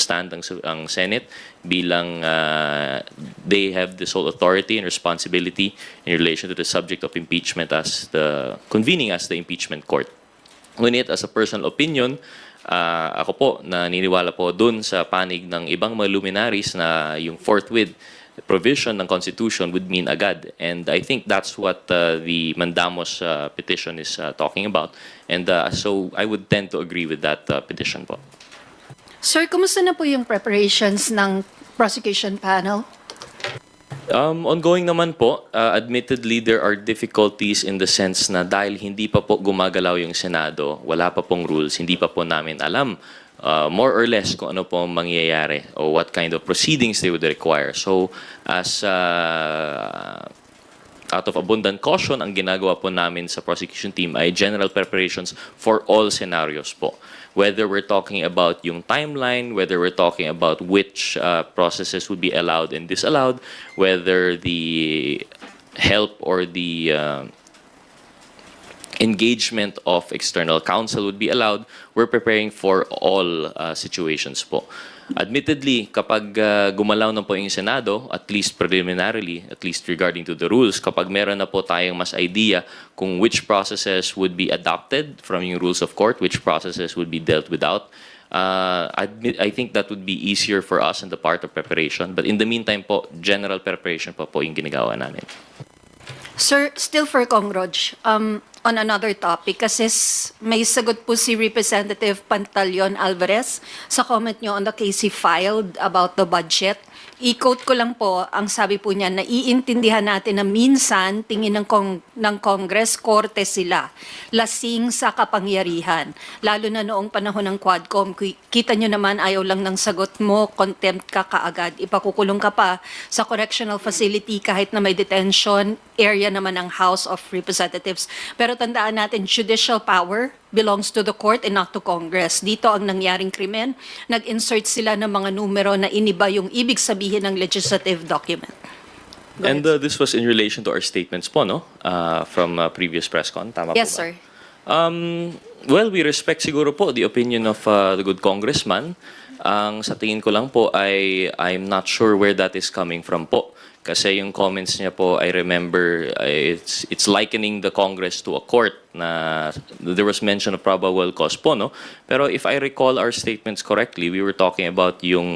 stand ang Senate bilang they have the sole authority and responsibility in relation to the subject of impeachment as the convening as the impeachment court. Ngunit as a personal opinion, ako po naniniwala po dun sa panig ng ibang mga luminaries na yung forthwith provision ng Constitution would mean agad. And I think that's what the Mandamos petition is talking about. And so I would tend to agree with that petition po. Sir, kumusta na po yung preparations ng prosecution panel? Ongoing naman po. Admittedly, there are difficulties in the sense na dahil hindi pa po gumagalaw yung Senado, wala pa pong rules, hindi pa po namin alam more or less kung ano po mangyayari or what kind of proceedings they would require. So, as out of abundant caution, ang ginagawa po namin sa prosecution team ay general preparations for all scenarios po. Whether we're talking about yung timeline, whether we're talking about which processes would be allowed and disallowed, whether the help or the engagement of external counsel would be allowed, we're preparing for all situations po. Admittedly, kapag gumalaw na po yung Senado, at least preliminarily, at least regarding to the rules, kapag meron na po tayong mas idea kung which processes would be adopted from yung rules of court, which processes would be dealt without, I think that would be easier for us in the part of preparation. But in the meantime po, general preparation po yung ginagawa namin. Sir, still for Congroj, on another topic, kasi may sagot po si Representative Pantaleon Alvarez sa comment nyo on the case he filed about the budget. I-quote ko lang po, ang sabi po niya, naiintindihan natin na minsan tingin ng Congress, korte sila, lasing sa kapangyarihan. Lalo na noong panahon ng Quadcom, kita nyo naman ayaw lang ng sagot mo, contempt ka kaagad, ipakukulong ka pa sa correctional facility kahit na may detention area naman ng House of Representatives. Pero tandaan natin, judicial power belongs to the court and not to Congress. Dito ang nangyaring krimen, nag-insert sila ng mga numero na iniba yung ibig sabihin ng legislative document. Go And ahead. this was in relation to our statements po, no? From previous press con. Tama Yes, po ba? sir. Well, we respect siguro po the opinion of the good congressman. Ang sa tingin ko lang po ay I'm not sure where that is coming from po. Kasi yung comments niya po, I remember, it's likening the Congress to a court na there was mention of probable cause po, no? Pero if I recall our statements correctly, we were talking about yung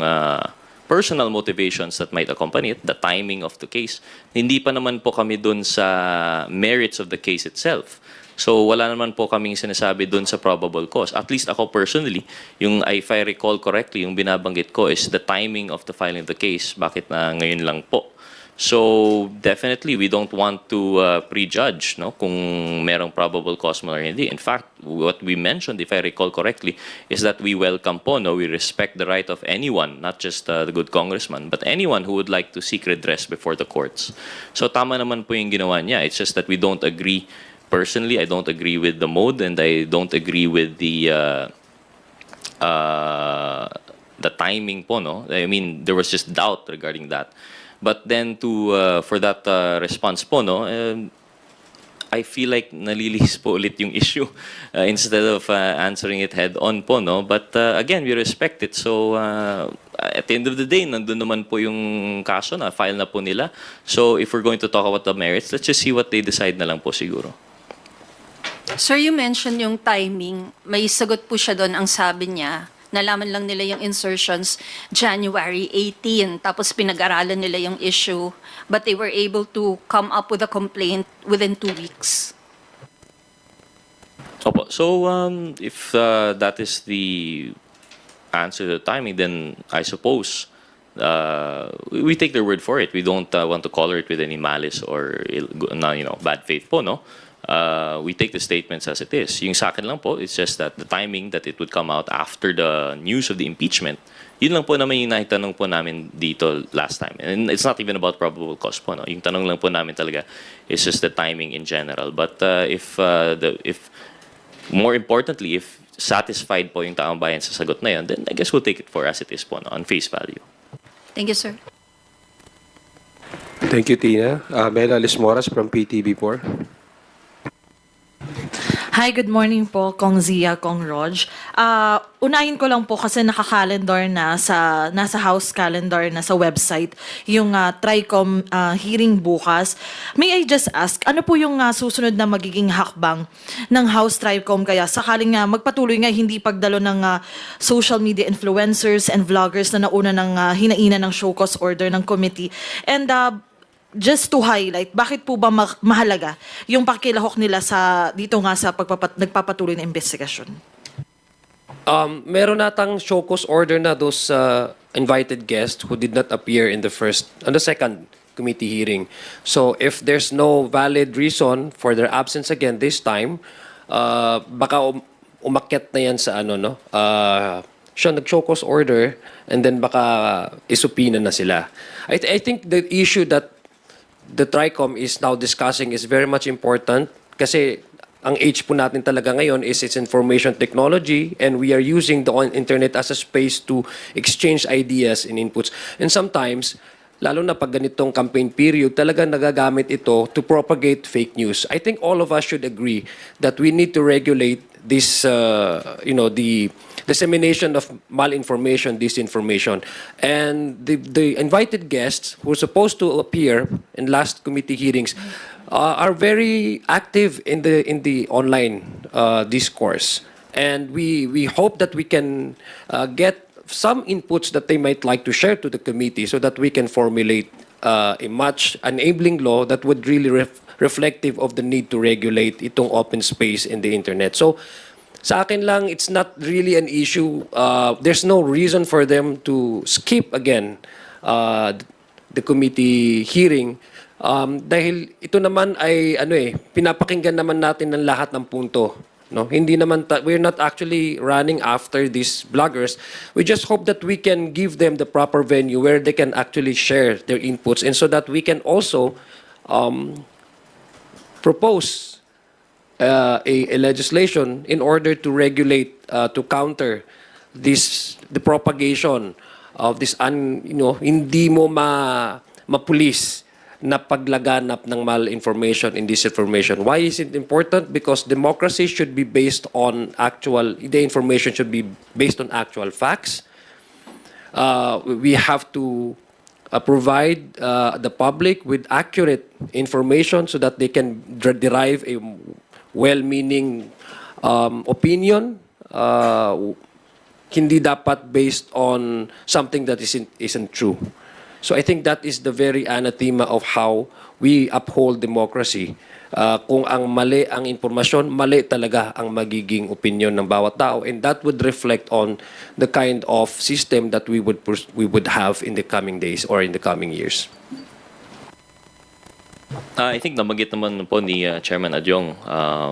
personal motivations that might accompany it, the timing of the case. Hindi pa naman po kami dun sa merits of the case itself. So wala naman po kaming sinasabi dun sa probable cause. At least ako personally, yung if I recall correctly, yung binabanggit ko is the timing of the filing of the case. Bakit na ngayon lang po? So definitely we don't want to prejudge no kung merong probable cause mo or hindi. In fact, what we mentioned, if I recall correctly, is that we welcome po, no, we respect the right of anyone, not just the good congressman, but anyone who would like to seek redress before the courts. So tama naman po yung ginawa niya. It's just that we don't agree. Personally, I don't agree with the mode, and I don't agree with the timing po, no. I mean, there was just doubt regarding that. But then for that response po, no, I feel like nalilis po ulit yung issue instead of answering it head on po, no. But again, we respect it. So at the end of the day, nandun naman po yung kaso na file na po nila. So if we're going to talk about the merits, let's just see what they decide na lang po siguro. Sir, you mentioned yung timing. May sagot po siya doon, ang sabi niya, nalaman lang nila yung insertions January 18, tapos pinag-aralan nila yung issue, but they were able to come up with a complaint within 2 weeks. Opo. So if that is the answer to the timing, then I suppose we take their word for it. We don't want to color it with any malice or bad faith po, no? We take the statements as it is. Yung sa akin lang po, it's just that the timing that it would come out after the news of the impeachment, yun lang po naman yung nahitanong po namin dito last time. And it's not even about probable cause po, no? Yung tanong lang po namin talaga is just the timing in general. But if more importantly, if satisfied po yung taong bayan sa sagot na yun, then I guess we'll take it for as it is po, no? On face value. Thank you, sir. Thank you, Tina. Mela Lismoras from PTV4. Hi, good morning po, Kong Zia, Kong Rog. Unahin ko lang po kasi naka-calendar na nasa house calendar na sa website yung TRICOM hearing bukas. May I just ask, ano po yung susunod na magiging hakbang ng House TRICOM kaya sakaling magpatuloy nga hindi pagdalo ng social media influencers and vloggers na nauna ng hinaina ng show cause order ng committee? And just to highlight, bakit po ba mahalaga yung pakilahok nila dito nga sa nagpapatuloy na investigasyon? Meron natang show cause order na those invited guests who did not appear in the second committee hearing. So if there's no valid reason for their absence again this time, baka umakyat na yan sa siya nag-show cause order and then baka isupina na sila. I think the issue that the TRICOM is now discussing is very much important kasi ang age po natin talaga ngayon is its information technology and we are using the internet as a space to exchange ideas and inputs. And sometimes, lalo na pag ganitong campaign period, talaga nagagamit ito to propagate fake news. I think all of us should agree that we need to regulate this, the dissemination of malinformation, disinformation. And the invited guests who are supposed to appear in last committee hearings are very active in the online discourse. And we hope that we can get some inputs that they might like to share to the committee so that we can formulate a much enabling law that would really reflective of the need to regulate itong open space in the internet. So, sa akin lang, it's not really an issue. There's no reason for them to skip again the committee hearing dahil ito naman ay pinapakinggan naman natin ng lahat ng punto. No, hindi naman we're not actually running after these bloggers. We just hope that we can give them the proper venue where they can actually share their inputs and so that we can also propose a legislation in order to regulate to counter the propagation of this hindi mo mapulis na paglaganap ng malinformation and disinformation. Why is it important? Because democracy should be based on the information should be based on actual facts. We have to provide the public with accurate information so that they can derive a well-meaning opinion. Hindi dapat based on something that isn't true. So I think that is the very anathema of how we uphold democracy. Kung ang mali ang impormasyon, mali talaga ang magiging opinion ng bawat tao, and that would reflect on the kind of system that we would have in the coming days or in the coming years. I think nabanggit naman po ni Chairman Adyong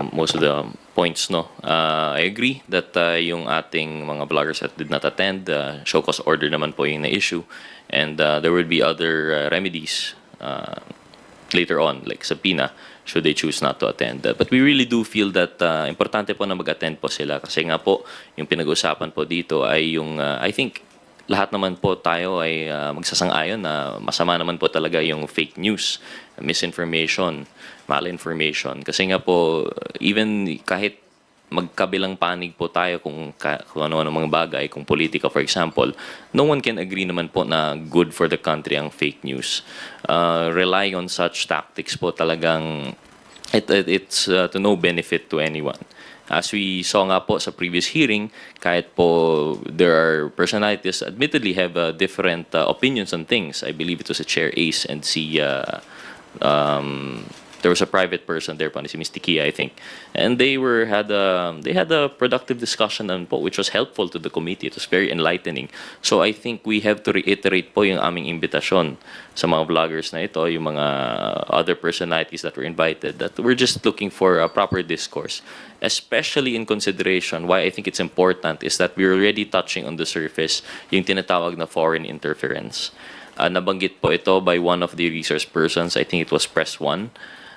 most of the points, no. I agree that yung ating mga vloggers that did not attend, show cause order naman po yung na-issue, and there will be other remedies later on, like subpoena, should they choose not to attend. But we really do feel that importante po na mag-attend po sila kasi nga po yung pinag-usapan po dito ay yung I think lahat naman po tayo ay magsasang-ayon na masama naman po talaga yung fake news, misinformation, malinformation. Kasi nga po, even kahit magkabilang panig po tayo kung ano-ano mga bagay, kung politika for example, no one can agree naman po na good for the country ang fake news. Relying on such tactics po talagang it's to no benefit to anyone. As we saw nga po sa previous hearing, kahit po there are personalities admittedly have different opinions on things. I believe it was a Chair Ace and there was a private person there, si Ms. Tikia, I think, and they had a productive discussion on po, which was helpful to the committee. It was very enlightening. So I think we have to reiterate po yung aming imbitasyon sa mga vloggers na ito, yung mga other personalities that were invited, that we're just looking for a proper discourse, especially in consideration. Why I think it's important is that we're already touching on the surface yung tinatawag na foreign interference. Nabanggit po ito by one of the resource persons, I think it was Press One,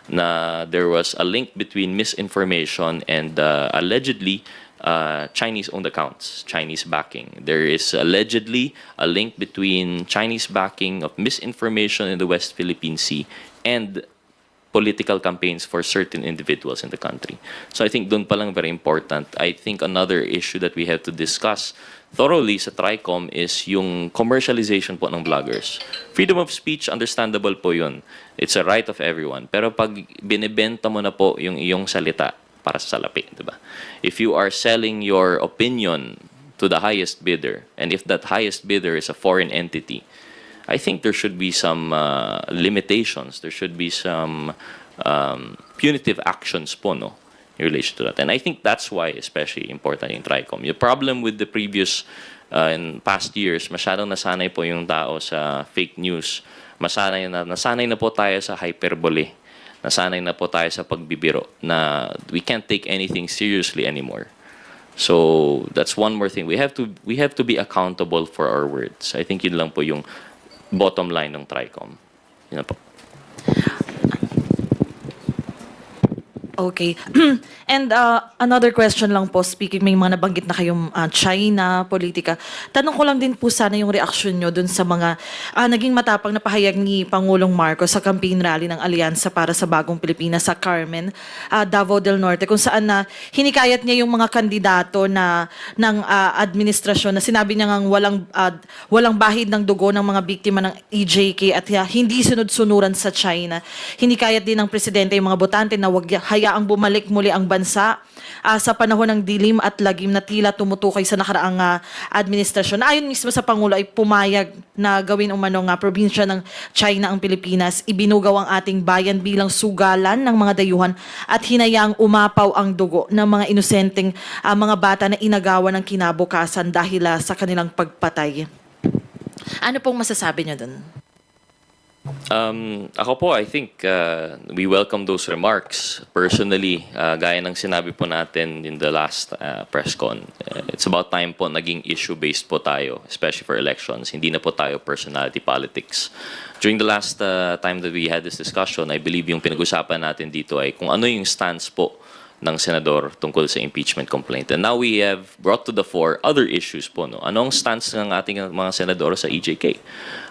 na there was a link between misinformation and allegedly Chinese-owned accounts, Chinese backing. There is allegedly a link between Chinese backing of misinformation in the West Philippine Sea and political campaigns for certain individuals in the country. So I think doon palang very important. I think another issue that we have to discuss thoroughly sa TRICOM is yung commercialization po ng vloggers. Freedom of speech, understandable po yun. It's a right of everyone. Pero pag binibenta mo na po yung iyong salita para sa salapi, di ba? If you are selling your opinion to the highest bidder, and if that highest bidder is a foreign entity, I think there should be some limitations. There should be some punitive actions po, no? In relation to that. And I think that's why especially important yung TRICOM. Yung problem with the previous, in past years, masyadong nasanay po yung tao sa fake news. Nasanay na po tayo sa hyperbole. Nasanay na po tayo sa pagbibiro na we can't take anything seriously anymore. So that's one more thing. We have to be accountable for our words. I think yun lang po yung bottom line ng TRICOM. Yun na po. Okay. And another question lang po, speaking, may mga nabanggit na kayong China, politika. Tanong ko lang din po sana yung reaksyon nyo dun sa mga naging matapang na pahayag ni Pangulong Marcos sa campaign rally ng Alyansa para sa Bagong Pilipinas sa Carmen, Davao del Norte, kung saan na hinikayat niya yung mga kandidato ng administrasyon na sinabi niya ngang walang bahid ng dugo ng mga biktima ng EJK at hindi sunod-sunuran sa China. Hinikayat din ng presidente yung mga botante na wag hayaang bumalik muli ang bansa sa panahon ng dilim at lagim na tila tumutukoy sa nakaraang administrasyon. Ayon mismo sa Pangulo ay pumayag na gawin umano nga probinsya ng China ang Pilipinas. Ibinugaw ang ating bayan bilang sugalan ng mga dayuhan at hinayaang umapaw ang dugo ng mga inosenteng mga bata na inagawa ng kinabukasan dahil sa kanilang pagpatay. Ano pong masasabi niyo dun? Ako po, I think we welcome those remarks. Personally, gaya ng sinabi po natin in the last press con, it's about time po naging issue-based po tayo, especially for elections. Hindi na po tayo personality politics. During the last time that we had this discussion, I believe yung pinag-usapan natin dito ay kung ano yung stance po ng senador tungkol sa impeachment complaint. And now we have brought to the fore other issues po. No? Anong stance ng ating mga senador sa EJK?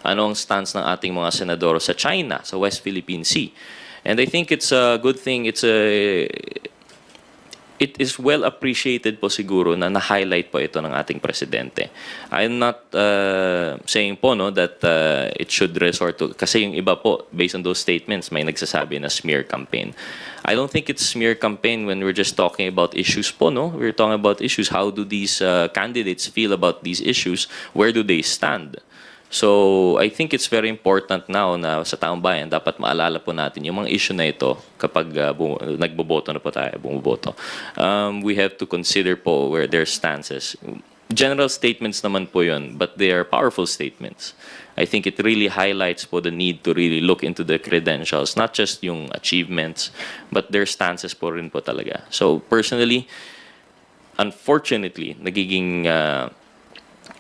Anong stance ng ating mga senador sa China, sa West Philippine Sea? And I think it's a good thing. It is well appreciated po siguro na na-highlight po ito ng ating presidente. I'm not saying po no, that it should resort to, kasi yung iba po, based on those statements, may nagsasabi na smear campaign. I don't think it's smear campaign when we're just talking about issues po, no? We're talking about issues. How do these candidates feel about these issues? Where do they stand? So, I think it's very important now na sa taong bayan, dapat maalala po natin yung mga issue na ito kapag nagboboto na po tayo, bumuboto. We have to consider po where their stances. General statements naman po yun, but they are powerful statements. I think it really highlights po the need to really look into the credentials, not just yung achievements, but their stances po rin po talaga. So, personally, unfortunately, nagiging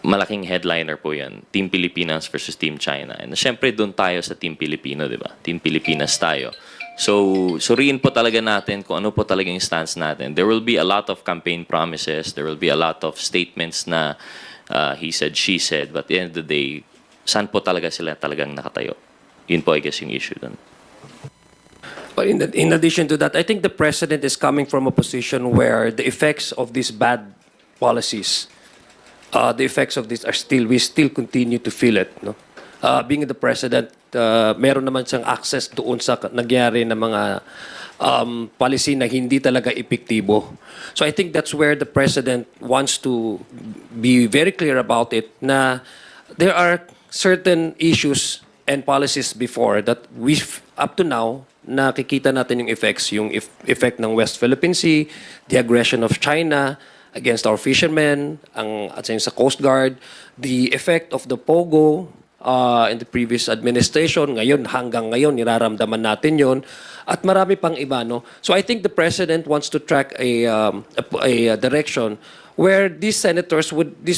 malaking headliner po yan. Team Pilipinas versus Team China. And syempre, doon tayo sa Team Pilipino, di ba? Team Pilipinas tayo. So, suriin po talaga natin kung ano po talaga yung stance natin. There will be a lot of campaign promises. There will be a lot of statements na he said, she said. But at the end of the day, saan po talaga sila talagang nakatayo? Yun po, I guess, yung issue doon. But in addition to that, I think the president is coming from a position where the effects of these bad policies, the effects of this are we still continue to feel it. No? Being the president, meron naman siyang access doon sa nangyari na mga policy na hindi talaga epektibo. So I think that's where the president wants to be very clear about it, na there are certain issues and policies before that up to now, nakikita natin yung effects, yung effect ng West Philippine Sea, the aggression of China against our fishermen, at sa Coast Guard, the effect of the POGO in the previous administration, hanggang ngayon, niraramdaman natin yon, at marami pang iba. No? So I think the president wants to track a direction where these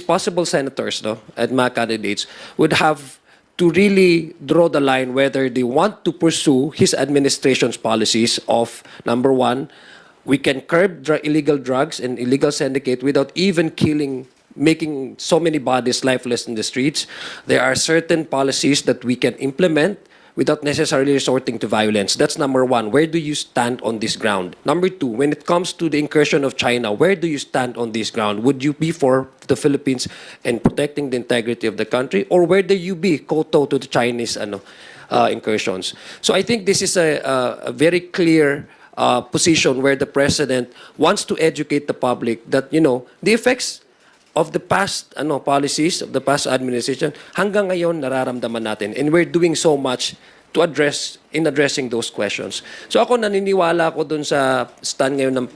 possible senators, no, and mga candidates, would have to really draw the line whether they want to pursue his administration's policies of, number one, we can curb illegal drugs and illegal syndicate without even making so many bodies lifeless in the streets. There are certain policies that we can implement without necessarily resorting to violence. That's number one. Where do you stand on this ground? Number two, when it comes to the incursion of China, where do you stand on this ground? Would you be for the Philippines and protecting the integrity of the country, or where do you be koto to the Chinese incursions? So I think this is a very clear position where the president wants to educate the public that, the effects of the past policies of the past administration hanggang ngayon nararamdaman natin, and we're doing so much to addressing those questions. So ako naniniwala ako dun sa stand ngayon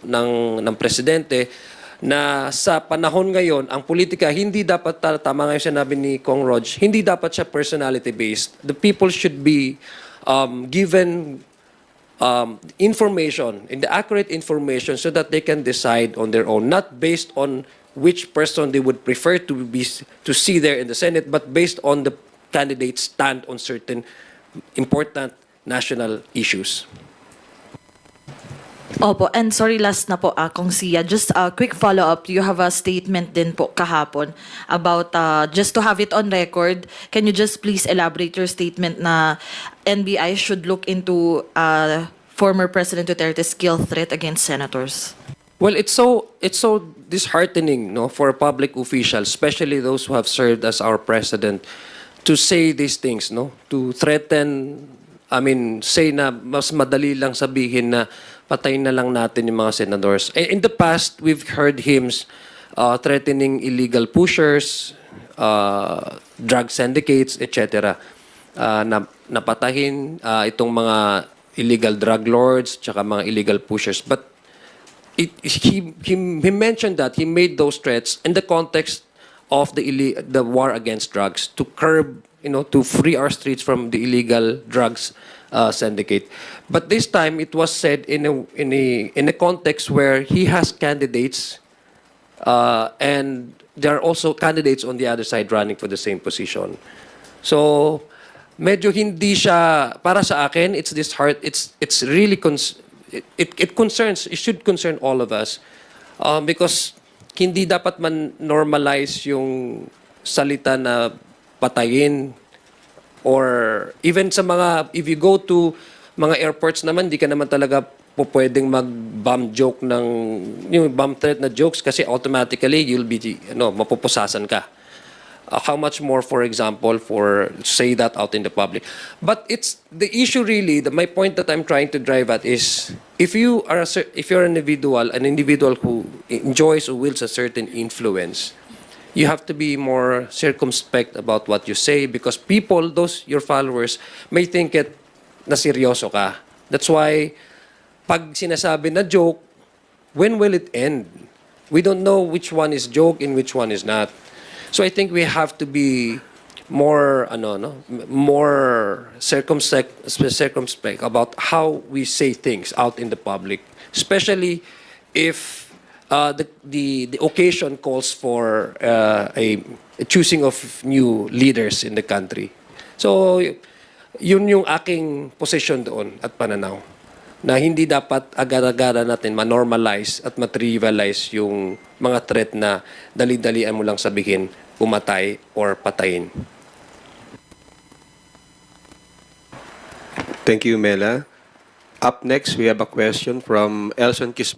ng presidente na sa panahon ngayon ang politika hindi dapat tama nga yung sinabi ni Kong Rog, hindi dapat siya personality based. The people should be given information, and the accurate information, so that they can decide on their own, not based on which person they would prefer to see there in the Senate, but based on the candidate's stand on certain important national issues. Opo, and sorry, last na po, Kong Sia. Just a quick follow-up. You have a statement din po kahapon about, just to have it on record, can you just please elaborate your statement na NBI should look into former President Duterte's kill threat against senators? Well, it's so disheartening, for a public official, especially those who have served as our president, to say these things, to threaten. Say na mas madali lang sabihin na patayin na lang natin yung mga senators. In the past, we've heard him threatening illegal pushers, drug syndicates, etc. Napatahin itong mga illegal drug lords, tsaka mga illegal pushers. But he mentioned that he made those threats in the context of the war against drugs, to curb, to free our streets from the illegal drugs syndicate. But this time it was said in a context where he has candidates, and there are also candidates on the other side running for the same position. So medyo hindi siya, para sa akin, it's really it should concern all of us, because hindi dapat man normalize yung salita na patayin, or even sa if you go to mga airports naman, di ka naman talaga po pwedeng mag-bomb joke yung bomb threat na jokes, kasi automatically you'll be, mapupusasan ka. How much more, for example, for say that out in the public? But it's the issue really. My point that I'm trying to drive at is, if you're an individual who enjoys or wields a certain influence, you have to be more circumspect about what you say, because people, your followers, may think na seryoso ka. That's why, pag sinasabi na joke, when will it end? We don't know which one is joke and which one is not. So I think we have to be more circumspect about how we say things out in the public, especially if the occasion calls for a choosing of new leaders in the country. So yun yung aking position doon at pananaw, na hindi dapat agad-agad natin ma-normalize at ma-trivialize yung mga threat na dali-dalian mo lang sabihin, pumatay or patayin. Thank you, Mela. Up next, we have a question from Elson Quismondo.